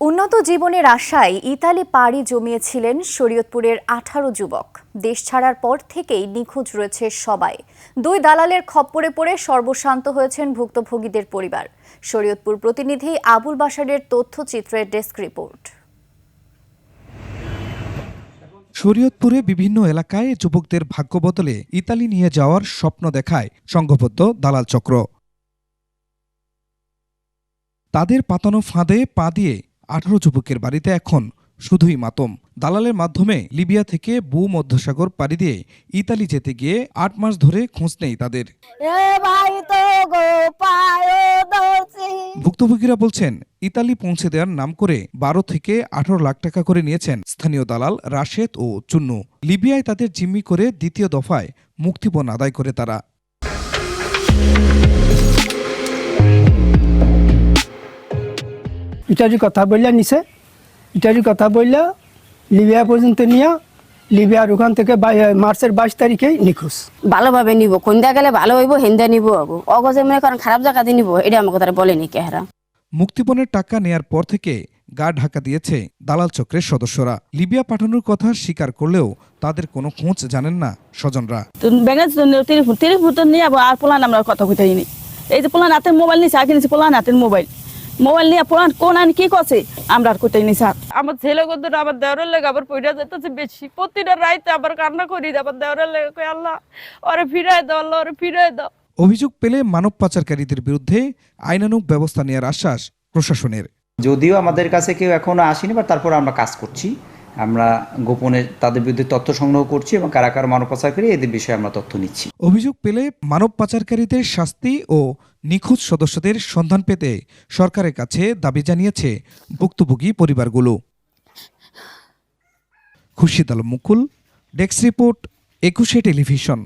উন্নত জীবনের আশায় ইতালি পাড়ি জমিয়েছিলেন শরীয়তপুরের 18 যুবক। দেশ ছাড়ার পর থেকেই নিখোঁজ রয়েছে সবাই। দুই দালালের খপ্পরে পড়ে সর্বশান্ত হয়েছেন ভুক্তভোগীদের পরিবার। শরীয়তপুর প্রতিনিধি আবুল বাশারের তথ্যচিত্রের ডেস্ক রিপোর্ট। শরীয়তপুরে বিভিন্ন এলাকায় যুবকদের ভাগ্য বদলে ইতালি নিয়ে যাওয়ার স্বপ্ন দেখায় সংঘবদ্ধ দালাল চক্র। তাদের পাতানো ফাঁদে পা দিয়ে 18 যুবকের বাড়িতে এখন শুধুই মাতম। দালালের মাধ্যমে লিবিয়া থেকে ভূমধ্যসাগর পাড়ি দিয়ে ইতালি যেতে গিয়ে 8 মাস ধরে খোঁজ নেই তাদের। ভুক্তভোগীরা বলছেন, ইতালি পৌঁছে দেওয়ার নাম করে 12 থেকে 18 লাখ টাকা করে নিয়েছেন স্থানীয় দালাল রাশেদ ও চুন্নু। লিবিয়ায় তাদের জিম্মি করে দ্বিতীয় দফায় মুক্তিপণ আদায় করে তারা। ইটালির কথা বললে নিছে, ইটালির কথা বললে লিবিয়া পর্যন্ত নিয়ে লিবিয়ার ওখান থেকে মার্চের 22 তারিখেই নিখোঁজ। ভালোভাবে নিব, কোনটা গেলে ভালো হইব হেন্দা নিব, অগজে মনে করেন খারাপ জায়গাতে নিব, এটা আমাকে তারা বলেনি কেহারা। মুক্তিপণের টাকা নেয়ার পর থেকে গা ঢাকা দিয়েছে দালাল চক্রের সদস্যরা। লিবিয়া পাঠানোর কথা স্বীকার করলেও তাদের কোনো খোঁজ জানেন না স্বজনরা। নিয়ে আর পোলান আমরা কথা কইতাই নি। এই যে পোলান হাতের মোবাইল নিছে, আগে নিছে পোলান হাতের মোবাইল নিয়ে পোলান কোন আন কি করছে আমরা আর কইতাই নি স্যার। আমার ছেলে কত আমার দেওরের লেগে আবার পইরা যেতেছে বেশি, প্রতিটা রাইতে আবার কান্না করি, আবার দেওরের লেগে কই আল্লাহ ওরে ফিরাই দাও, আল্লাহ ওরে ফিরাই দাও। অভিযোগ পেলে মানব পাচারকারীদের বিরুদ্ধে আইনানুগ ব্যবস্থা নেওয়ার আশ্বাস প্রশাসনের। যদিও আমাদের কাছে কেউ এখনো আসেনি, বা তারপর আমরা কাজ করছি, আমরা গোপনে তাদের বিরুদ্ধে তথ্য সংগ্রহ করছি এবং কারা কারা মানব পাচারকারী এদের বিষয়ে আমরা তথ্য নিচ্ছি। অভিযোগ পেলে মানব পাচারকারীদের শাস্তি ও নিখোঁজ সদস্যদের সন্ধান পেতে সরকারের কাছে দাবি জানিয়েছে ভুক্তভোগী পরিবারগুলো। খুরশিদ আলম মুকুল, ডেস্ক রিপোর্ট, 21 টেলিভিশন।